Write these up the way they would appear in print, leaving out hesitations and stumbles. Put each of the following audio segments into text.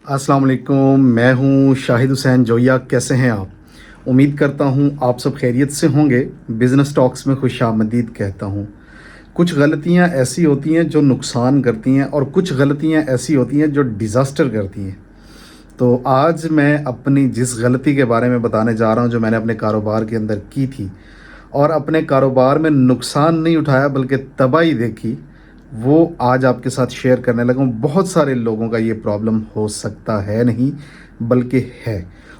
अस्सलाम वालेकुम, मैं हूँ शाहिद हुसैन जोया। कैसे हैं आप? उम्मीद करता हूँ आप सब खैरियत से होंगे। बिज़नेस टॉक्स में खुशामदीद कहता हूँ। कुछ गलतियाँ ऐसी होती हैं जो नुकसान करती हैं और कुछ गलतियाँ ऐसी होती हैं जो डिज़ास्टर करती हैं। तो आज मैं अपनी जिस गलती के बारे में बताने जा रहा हूँ जो मैंने अपने कारोबार के अंदर की थी और अपने कारोबार में नुकसान नहीं उठाया बल्कि तबाही देखी, वो आज आपके साथ शेयर करने लगा हूँ। बहुत सारे लोगों का ये प्रॉब्लम हो सकता है नहीं बल्कि है,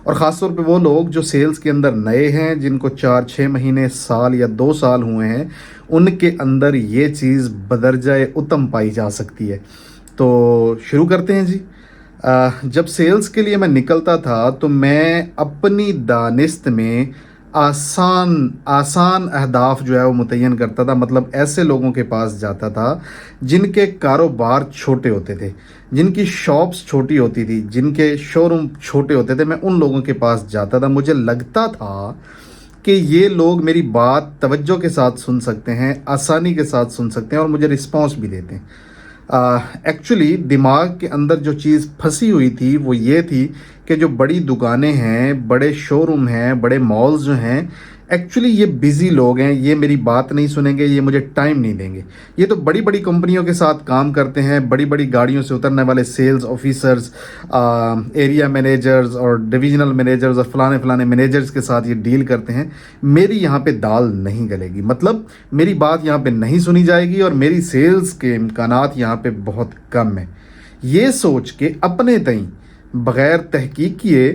और ख़ास तौर पे वो लोग जो सेल्स के अंदर नए हैं, जिनको 4-6 महीने, साल या 2 साल हुए हैं, उनके अंदर ये चीज़ बदरजाए उत्तम पाई जा सकती है। तो शुरू करते हैं जी। जब सेल्स के लिए मैं निकलता था तो मैं अपनी दानिस्त में आसान आसान अहदाफ जो है वो मुतय्यन करता था। मतलब ऐसे लोगों के पास जाता था जिनके कारोबार छोटे होते थे, जिनकी शॉप्स छोटी होती थी, जिनके शोरूम छोटे होते थे। मैं उन लोगों के पास जाता था। मुझे लगता था कि ये लोग मेरी बात तवज्जो के साथ सुन सकते हैं, आसानी के साथ सुन सकते हैं और मुझे रिस्पॉन्स भी देते हैं। एक्चुअली दिमाग के अंदर जो चीज़ फंसी हुई थी वो ये थी कि जो बड़ी दुकानें हैं, बड़े शोरूम हैं, बड़े मॉल्स जो हैं, एक्चुअली ये बिज़ी लोग हैं, ये मेरी बात नहीं सुनेंगे, ये मुझे टाइम नहीं देंगे। ये तो बड़ी बड़ी कंपनियों के साथ काम करते हैं, बड़ी बड़ी गाड़ियों से उतरने वाले सेल्स ऑफिसर्स, एरिया मैनेजर्स और डिविजनल मैनेजर्स और फलाने फलाने मैनेजर्स के साथ ये डील करते हैं। मेरी यहाँ पे दाल नहीं गलेगी, मतलब मेरी बात यहाँ पे नहीं सुनी जाएगी और मेरी सेल्स के इम्कानात यहाँ पे बहुत कम है। ये सोच के अपने तई बग़ैर तहकीक किए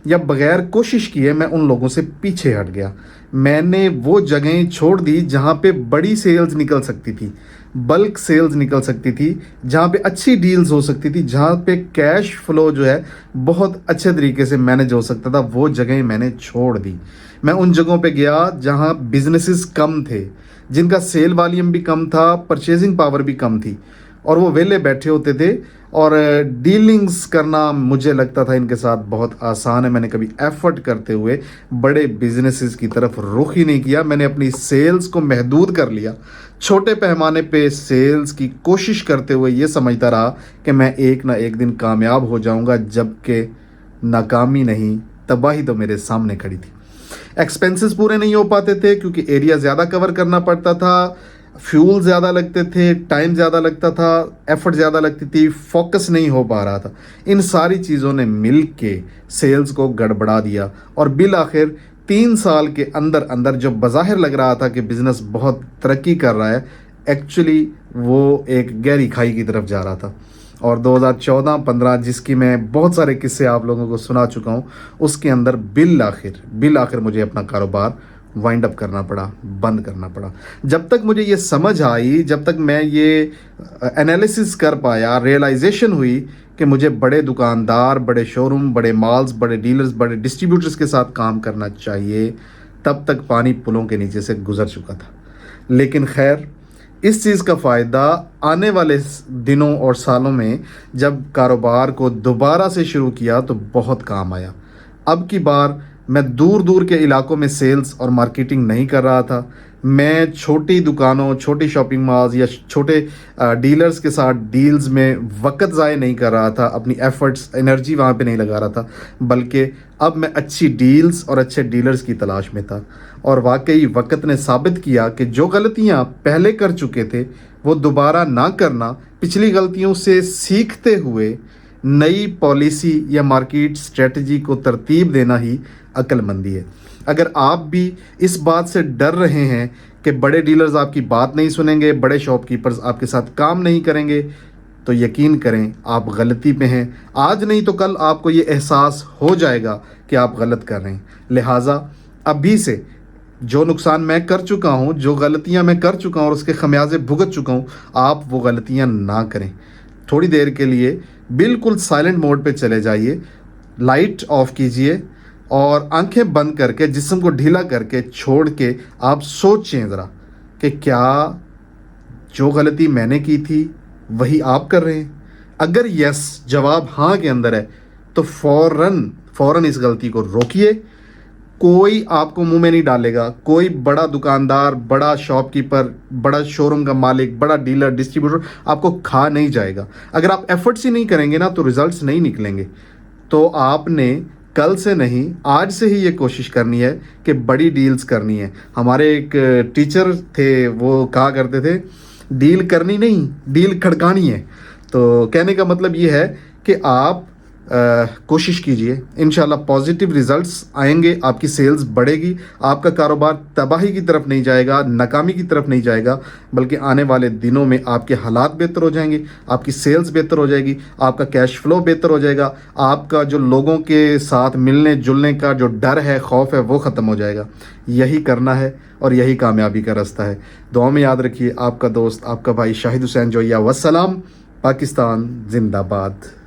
या बग़ैर कोशिश किए मैं उन लोगों से पीछे हट गया। मैंने वो जगहें छोड़ दी जहाँ पे बड़ी सेल्स निकल सकती थी, बल्क सेल्स निकल सकती थी, जहाँ पे अच्छी डील्स हो सकती थी, जहाँ पे कैश फ्लो जो है बहुत अच्छे तरीके से मैनेज हो सकता था। वो जगहें मैंने छोड़ दी। मैं उन जगहों पे गया जहाँ बिजनेसेस कम थे, जिनका सेल वॉल्यूम भी कम था, परचेजिंग पावर भी कम थी, और वो वेले बैठे होते थे और डीलिंग्स करना मुझे लगता था इनके साथ बहुत आसान है। मैंने कभी एफर्ट करते हुए बड़े बिजनेसेस की तरफ रुख ही नहीं किया। मैंने अपनी सेल्स को महदूद कर लिया, छोटे पैमाने पे सेल्स की कोशिश करते हुए ये समझता रहा कि मैं एक ना एक दिन कामयाब हो जाऊंगा, जबकि नाकामी नहीं, तबाही तो मेरे सामने खड़ी थी। एक्सपेंसेस पूरे नहीं हो पाते थे क्योंकि एरिया ज़्यादा कवर करना पड़ता था, फ्यूल ज़्यादा लगते थे, टाइम ज़्यादा लगता था, एफर्ट ज़्यादा लगती थी, फोकस नहीं हो पा रहा था। इन सारी चीज़ों ने मिल के सेल्स को गड़बड़ा दिया और बिल आखिर 3 साल के अंदर अंदर जो बज़ाहिर लग रहा था कि बिज़नेस बहुत तरक्की कर रहा है, एक्चुअली वो एक गहरी खाई की तरफ जा रहा था। और 2014-15 जिसकी मैं बहुत सारे किस्से आप लोगों को सुना चुका हूँ, उसके अंदर बिल आखिर मुझे अपना कारोबार वाइंड अप करना पड़ा, बंद करना पड़ा। जब तक मुझे ये समझ आई, जब तक मैं ये एनालिसिस कर पाया, रियलाइजेशन हुई कि मुझे बड़े दुकानदार, बड़े शोरूम, बड़े मॉल्स, बड़े डीलर्स, बड़े डिस्ट्रीब्यूटर्स के साथ काम करना चाहिए, तब तक पानी पुलों के नीचे से गुजर चुका था। लेकिन खैर, इस चीज़ का फ़ायदा आने वाले दिनों और सालों में जब कारोबार को दोबारा से शुरू किया तो बहुत काम आया। अब की बार मैं दूर दूर के इलाकों में सेल्स और मार्केटिंग नहीं कर रहा था। मैं छोटी दुकानों, छोटी शॉपिंग मॉल्स या छोटे डीलर्स के साथ डील्स में वक्त ज़ाय नहीं कर रहा था, अपनी एफर्ट्स, एनर्जी वहाँ पे नहीं लगा रहा था, बल्कि अब मैं अच्छी डील्स और अच्छे डीलर्स की तलाश में था। और वाकई वक्त ने साबित किया कि जो गलतियाँ पहले कर चुके थे वो दोबारा ना करना, पिछली गलतियों से सीखते हुए नई पॉलिसी या मार्केट स्ट्रेटजी को तरतीब देना ही अक्लमंदी है। अगर आप भी इस बात से डर रहे हैं कि बड़े डीलर्स आपकी बात नहीं सुनेंगे, बड़े शॉपकीपर्स आपके साथ काम नहीं करेंगे, तो यकीन करें आप गलती पे हैं। आज नहीं तो कल आपको ये एहसास हो जाएगा कि आप गलत कर रहे हैं। लिहाजा अभी से जो नुकसान मैं कर चुका हूँ, जो गलतियाँ मैं कर चुका हूँ और उसके खमियाजे भुगत चुका हूँ, आप वो गलतियाँ ना करें। थोड़ी देर के लिए बिल्कुल साइलेंट मोड पे चले जाइए, लाइट ऑफ कीजिए और आंखें बंद करके, जिस्म को ढीला करके, छोड़ के आप सोचें ज़रा कि क्या जो गलती मैंने की थी वही आप कर रहे हैं। अगर यस जवाब हाँ के अंदर है तो फ़ौरन इस गलती को रोकिए, कोई आपको मुंह में नहीं डालेगा, कोई बड़ा दुकानदार, बड़ा शॉपकीपर, बड़ा शोरूम का मालिक, बड़ा डीलर, डिस्ट्रीब्यूटर आपको खा नहीं जाएगा। अगर आप एफर्ट्स ही नहीं करेंगे ना तो रिजल्ट्स नहीं निकलेंगे। तो आपने कल से नहीं, आज से ही ये कोशिश करनी है कि बड़ी डील्स करनी है। हमारे एक टीचर थे, वो कहा करते थे डील करनी नहीं, डील खड़कानी है। तो कहने का मतलब ये है कि आप कोशिश कीजिए, इंशाल्लाह पॉजिटिव रिजल्ट्स आएंगे, आपकी सेल्स बढ़ेगी, आपका कारोबार तबाही की तरफ नहीं जाएगा, नाकामी की तरफ नहीं जाएगा, बल्कि आने वाले दिनों में आपके हालात बेहतर हो जाएंगे, आपकी सेल्स बेहतर हो जाएगी, आपका कैश फ्लो बेहतर हो जाएगा, आपका जो लोगों के साथ मिलने जुलने का जो डर है, खौफ है, वो ख़त्म हो जाएगा। यही करना है और यही कामयाबी का रास्ता है। दुआ में याद रखिए, आपका दोस्त, आपका भाई शाहिद हुसैन जोया। वस्सलाम। पाकिस्तान जिंदाबाद।